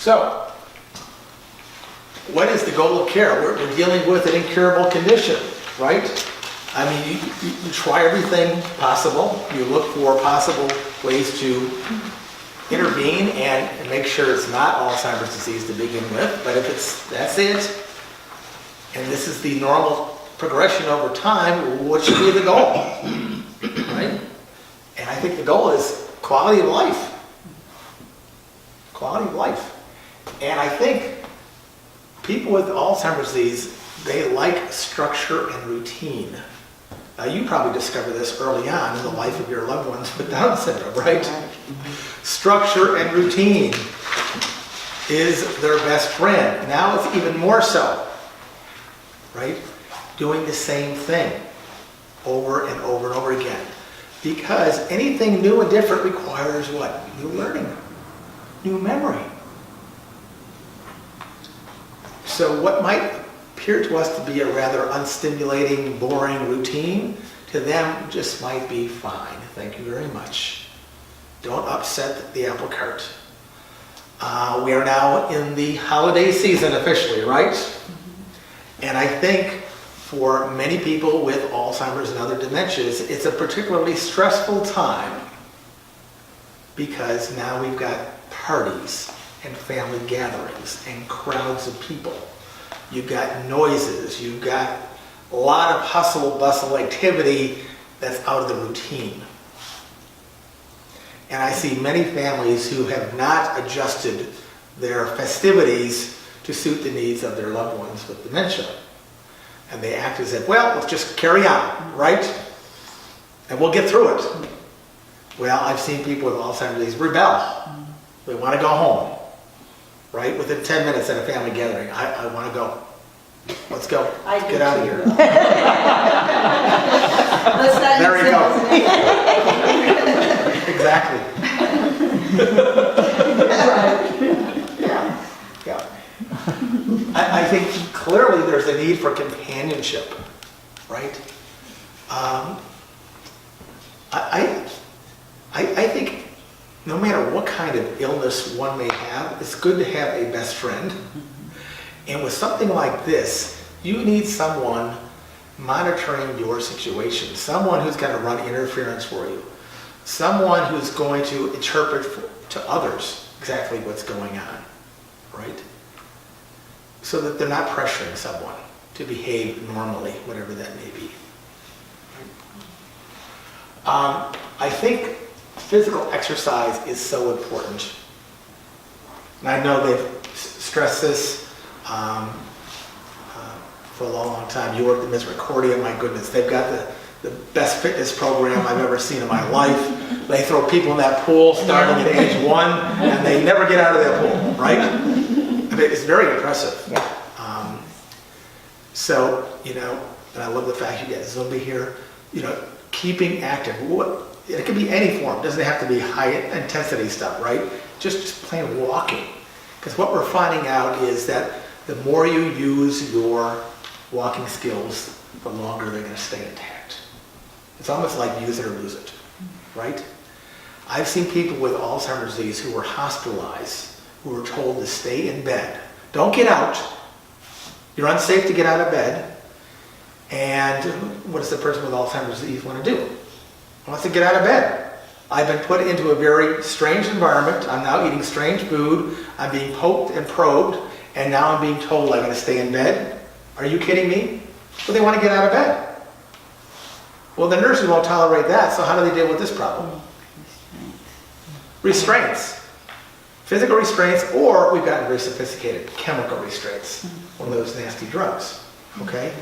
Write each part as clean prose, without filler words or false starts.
So, what is the goal of care? We're dealing with an incurable condition, right? I mean, you try everything possible. You look for possible ways to intervene and make sure it's not Alzheimer's disease to begin with. But if that's it, and this is the normal progression over time, what should be the goal, right? And I think the goal is quality of life. Quality of life. And I think people with Alzheimer's disease, they like structure and routine. You probably discovered this early on in the life of your loved ones with Down syndrome, right? Structure and routine is their best friend. Now it's even more so, right? Doing the same thing over and over and over again. Because anything new and different requires what? New learning, new memory. So what might appear to us to be a rather unstimulating, boring routine, to them just might be fine. Thank you very much. Don't upset the apple cart. We are now in the holiday season officially, right? And I think for many people with Alzheimer's and other dementias, it's a particularly stressful time because now we've got parties and family gatherings and crowds of people. You've got noises, you've got a lot of hustle, bustle activity that's out of the routine. And I see many families who have not adjusted their festivities to suit the needs of their loved ones with dementia. And they act as if, well, let's just carry on, right? And we'll get through it. Well, I've seen people with Alzheimer's disease rebel. They want to go home, right? Within 10 minutes at a family gathering, I want to go. Let's go. Let's get out of here. There you go. Exactly. Yeah. Yeah. I think clearly there's a need for companionship, right? I think no matter what kind of illness one may have, it's good to have a best friend. And with something like this, you need someone monitoring your situation, someone who's going to run interference for you, someone who's going to interpret to others exactly what's going on, right? So that they're not pressuring someone to behave normally, whatever that may be. I think physical exercise is so important. And I know they've stressed this for a long, long time. You work at Misericordia, my goodness, they've got the best fitness program I've ever seen in my life. They throw people in that pool starting at age 1, and they never get out of that pool, right? I mean, it's very impressive. Yeah. So, you know, and I love the fact you got Zumba here, you know, keeping active. It could be any form. It doesn't have to be high intensity stuff, right? Just plain walking. Because what we're finding out is that the more you use your walking skills, the longer they're going to stay intact. It's almost like use it or lose it, right? I've seen people with Alzheimer's disease who were hospitalized, who were told to stay in bed. Don't get out. You're unsafe to get out of bed. And what does the person with Alzheimer's disease want to do? Wants to get out of bed. I've been put into a very strange environment. I'm now eating strange food. I'm being poked and probed. And now I'm being told I'm going to stay in bed. Are you kidding me? Well, they want to get out of bed. Well, the nurses won't tolerate that, so how do they deal with this problem? Restraints. Physical restraints, or we've gotten very sophisticated, chemical restraints. One of those nasty drugs, okay?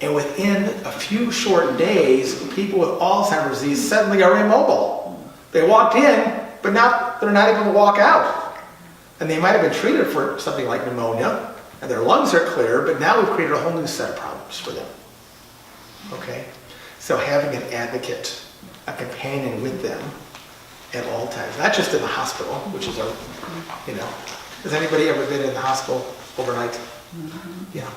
And within a few short days, people with Alzheimer's disease suddenly are immobile. They walked in, but now they're not able to walk out. And they might have been treated for something like pneumonia, and their lungs are clear, but now we've created a whole new set of problems for them. Okay? So having an advocate, a companion with them at all times, not just in the hospital, which is, you know, has anybody ever been in the hospital overnight? Yeah.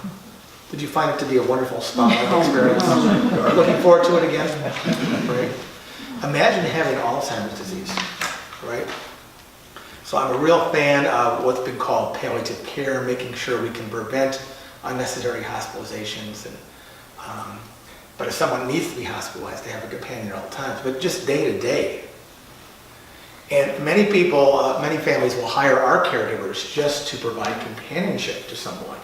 Did you find it to be a wonderful spa-like experience? Are looking forward to it again? Right? Imagine having Alzheimer's disease, right? So I'm a real fan of what's been called palliative care, making sure we can prevent unnecessary hospitalizations. But if someone needs to be hospitalized, they have a companion at all times, but just day to day. And many people, many families will hire our caregivers just to provide companionship to someone.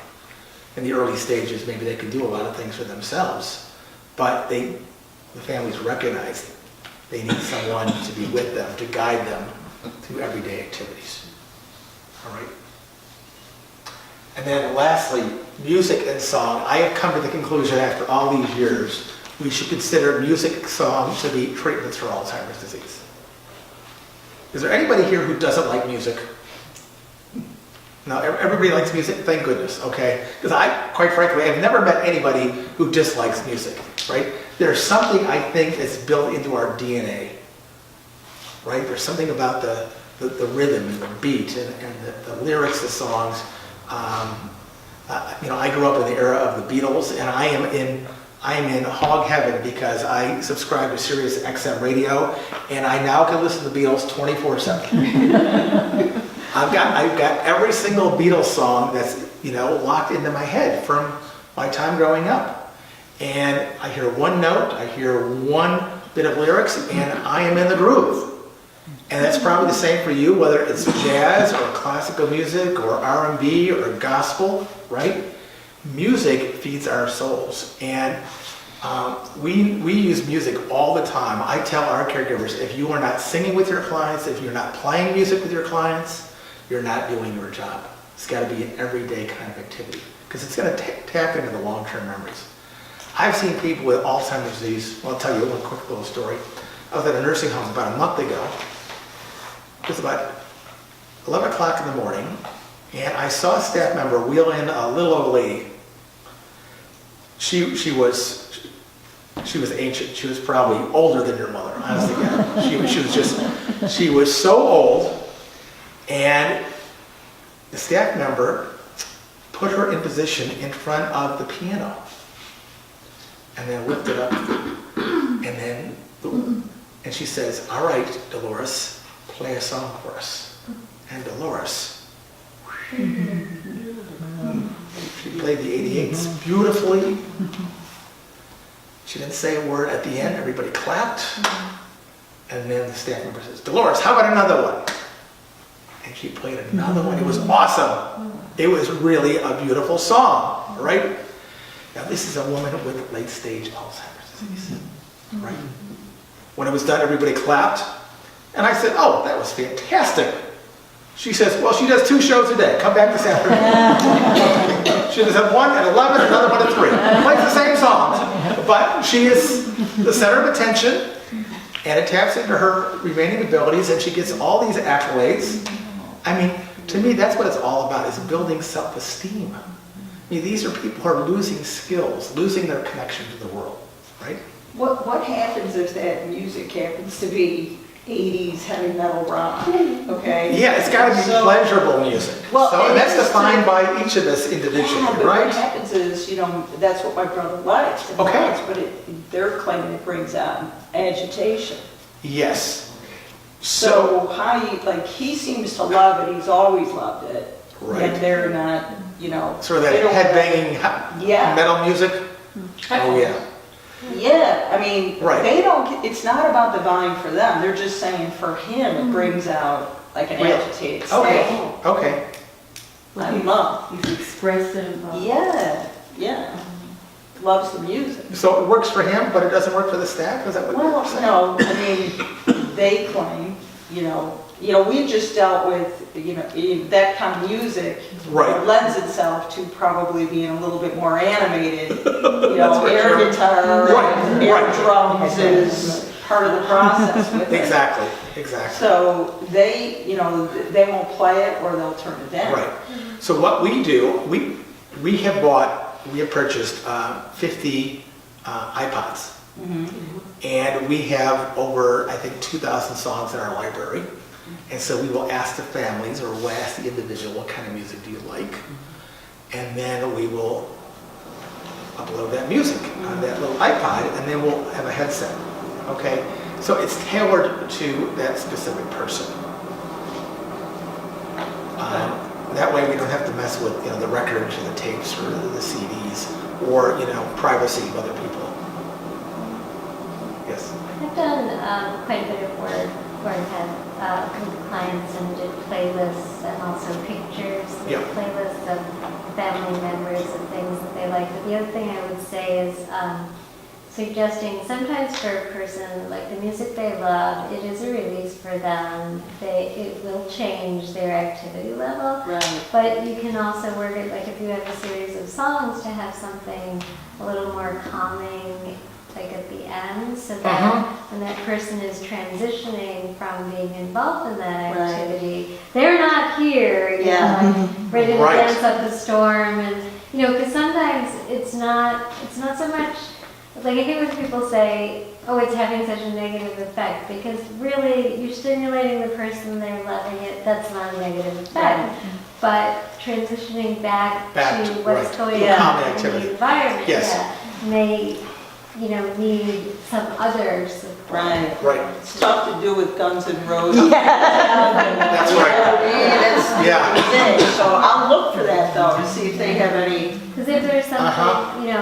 In the early stages, maybe they can do a lot of things for themselves, but the families recognize they need someone to be with them, to guide them through everyday activities. All right. And then lastly, music and song. I have come to the conclusion after all these years, we should consider music songs to be treatments for Alzheimer's disease. Is there anybody here who doesn't like music? No, everybody likes music, thank goodness, okay? Because I, quite frankly, I've never met anybody who dislikes music, right? There's something I think that's built into our DNA, right? There's something about the rhythm and the beat and the lyrics of songs. I grew up in the era of the Beatles, and I am in hog heaven because I subscribe to Sirius XM radio, and I now can listen to the Beatles 24/7. I've got every single Beatles song that's locked into my head from my time growing up, and I hear one note, I hear one bit of lyrics, and I am in the groove. And that's probably the same for you, whether it's jazz or classical music or R&B or gospel, right? Music feeds our souls, and we use music all the time. I tell our caregivers, if you are not singing with your clients, if you're not playing music with your clients, you're not doing your job. It's got to be an everyday kind of activity because it's going to tap into the long-term memories. I've seen people with Alzheimer's disease. Well, I'll tell you one quick little story. I was at a nursing home about a month ago. It was about 11 o'clock in the morning, and I saw a staff member wheel in a little old lady. She was ancient. She was probably older than your mother, honestly. Yeah. She was so old, and the staff member put her in position in front of the piano, and then lifted up, and she says, "All right, Dolores, play a song for us." And Dolores, she played the 88s beautifully. She didn't say a word at the end. Everybody clapped. And then the staff member says, "Dolores, how about another one?" And she played another one. It was awesome. It was really a beautiful song, right? Now this is a woman with late-stage Alzheimer's disease, right? When it was done, everybody clapped. And I said, "Oh, that was fantastic." She says, "Well, she does 2 shows a day. Come back this afternoon." She does have one at 11, another one at 3. Plays the same songs, but she is the center of attention, and it taps into her remaining abilities, and she gets all these accolades. I mean, to me, that's what it's all about, is building self-esteem. I mean, these are people who are losing skills, losing their connection to the world, right? What happens if that music happens to be 80s heavy metal rock, okay? Yeah, it's got to be pleasurable music. Well, and that's defined by each of us individually, yeah, but right? what happens is, that's what my brother likes. And Okay. likes, but they're claiming it brings out agitation. Yes. So how he seems to love it, he's always loved it. Right. And they're not, Sort of that they don't- headbanging Yeah. metal music. Oh yeah. Yeah, I mean, Right. it's not about the volume for them, they're just saying for him it brings out like an Really? agitated Okay. state. Okay. I love. He's expressive. Yeah. Loves the music. So it works for him, but it doesn't work for the staff? Is that what Well, you're saying? no, I mean, they claim, we just dealt with, that kind of music Right. lends itself to probably being a little bit more animated. That's for Air sure. guitar, Right, air right. drums is part of the process with it. Exactly. So they, they won't play it or they'll turn it down. Right. So what we do, we have purchased 50 iPods. Mhm. And we have over, I think, 2,000 songs in our library. And so we will ask the families, or we'll ask the individual, what kind of music do you like? And then we will upload that music on that little iPod, and then we'll have a headset, okay? So it's tailored to that specific person. That way we don't have to mess with, the records or the tapes or the CDs or, privacy of other people. Yes? I've done quite a bit of work where I've had a group of clients and did playlists and also pictures, Yeah. playlists of family members and things that they like. But the other thing I would say is suggesting sometimes for a person, like the music they love, it is a release for them. It will change their activity level. Right. But you can also work it, like if you have a series of songs, to have something a little more calming, like at the end, so that when that person is transitioning from being involved in that Right. activity, they're not here, like, ready to Right. dance up a storm, and because sometimes it's not so much. Like I think when people say, "Oh, it's having such a negative effect," because really you're stimulating the person, they're loving it. That's not a negative effect. Right. But transitioning back to what's right. going Yeah. on in Activity. the environment, Yes. may need some other support. Right. Right. It's tough to do with Guns N' Roses. That's right. Yeah. So I'll look for that though, to see if they have any. Because if there's something,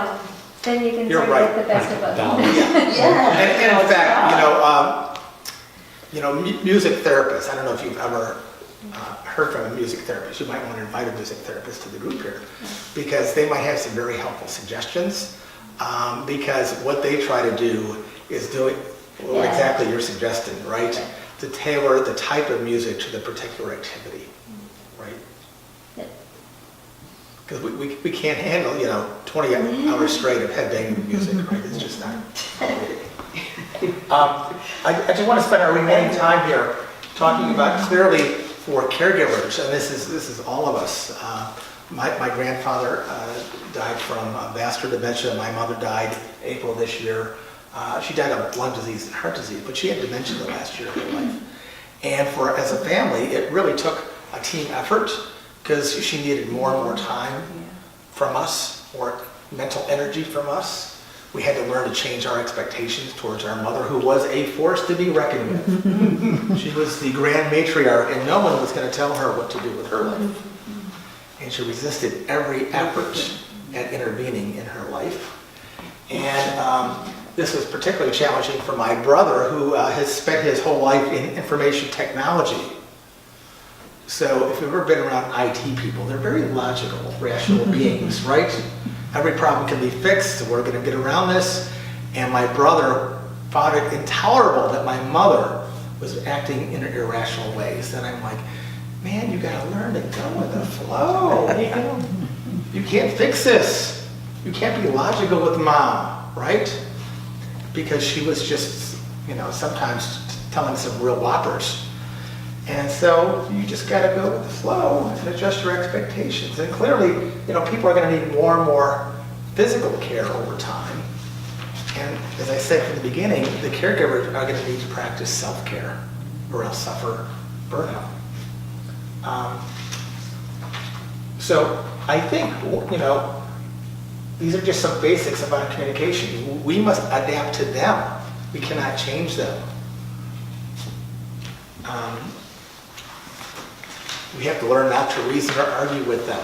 then you can You're sort of right. get the best of both. Yeah. And in fact, music therapists, I don't know if you've ever heard from a music therapist, you might want to invite a music therapist to the group here, because they might have some very helpful suggestions, because what they try to do is do it what exactly you're suggesting, right? To tailor the type of music to the particular activity, right? Yep. Because we can't handle, 20 hours straight of headbanging music, right? It's just not. I just want to spend our remaining time here talking about clearly for caregivers, and this is all of us. My grandfather died from vascular dementia. My mother died April this year. She died of lung disease and heart disease, but she had dementia the last year of her life. And as a family, it really took a team effort, because she needed more and more time from us, more mental energy from us. We had to learn to change our expectations towards our mother, who was a force to be reckoned with. She was the grand matriarch, and no one was going to tell her what to do with her life. And she resisted every effort at intervening in her life. And this was particularly challenging for my brother, who has spent his whole life in information technology. So if you've ever been around IT people, they're very logical, rational beings, right? Every problem can be fixed, we're going to get around this. And my brother found it intolerable that my mother was acting in irrational ways. And I'm like, man, you got to learn to go with the flow. You can't fix this. You can't be logical with mom, right? Because she was just, sometimes telling some real whoppers. And so you just got to go with the flow and adjust your expectations. And clearly, people are going to need more and more physical care over time. And as I said from the beginning, the caregivers are going to need to practice self-care or else suffer burnout. So I think, these are just some basics about communication. We must adapt to them. We cannot change them. We have to learn not to reason or argue with them.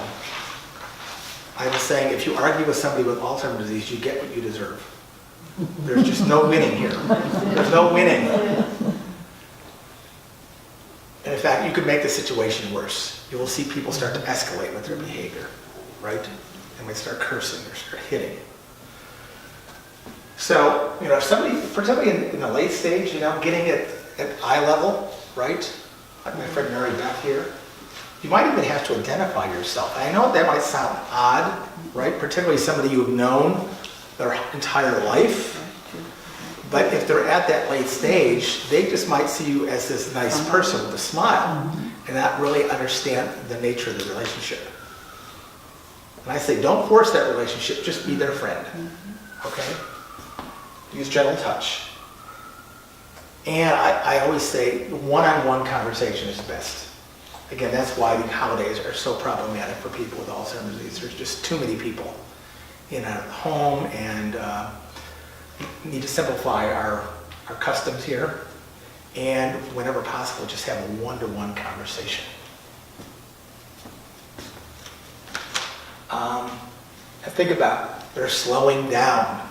I was saying, if you argue with somebody with Alzheimer's disease, you get what you deserve. There's just no winning here. There's no winning. And in fact, you could make the situation worse. You will see people start to escalate with their behavior, right? And they start cursing or start hitting. So, if for somebody in the late stage, getting at eye level, right? Like my friend Mary Beth here, you might even have to identify yourself. And I know that might sound odd, right? Particularly somebody you've known their entire life. But if they're at that late stage, they just might see you as this nice person with a smile and not really understand the nature of the relationship. And I say, don't force that relationship, just be their friend, okay? Use gentle touch. And I always say, one-on-one conversation is best. Again, that's why the holidays are so problematic for people with Alzheimer's disease. There's just too many people in a home, and we need to simplify our customs here. And whenever possible, just have a one-to-one conversation. And think about it, they're slowing down.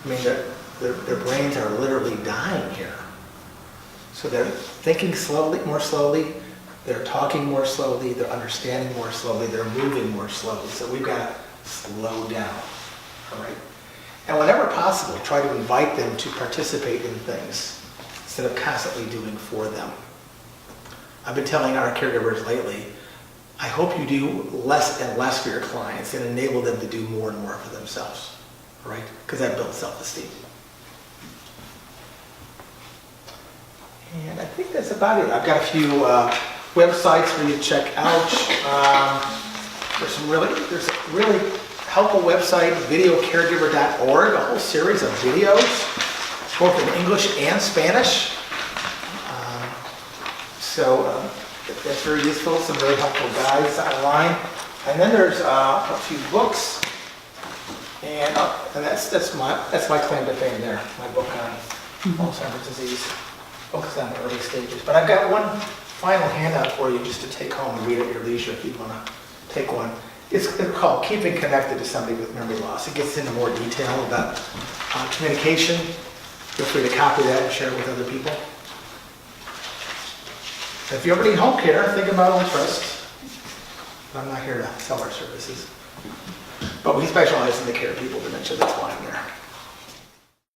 I mean, their brains are literally dying here. So they're thinking slowly, more slowly, they're talking more slowly, they're understanding more slowly, they're moving more slowly. So we've got to slow down, all right? And whenever possible, try to invite them to participate in things instead of constantly doing for them. I've been telling our caregivers lately, I hope you do less and less for your clients and enable them to do more and more for themselves, right? Because that builds self-esteem. And I think that's about it. I've got a few websites for you to check out. There's a really helpful website, videocaregiver.org, a whole series of videos, both in English and Spanish. So that's very useful, some very helpful guides online. And then there's a few books, and that's my claim to fame there, my book on Alzheimer's disease, focused on the early stages. But I've got one final handout for you just to take home and read at your leisure if you want to take one. It's called Keeping Connected to Somebody with Memory Loss. It gets into more detail about communication. Feel free to copy that and share it with other people. If you ever need home care, think about Old Trust. I'm not here to sell our services. But we specialize in the care of people with dementia, that's why I'm there.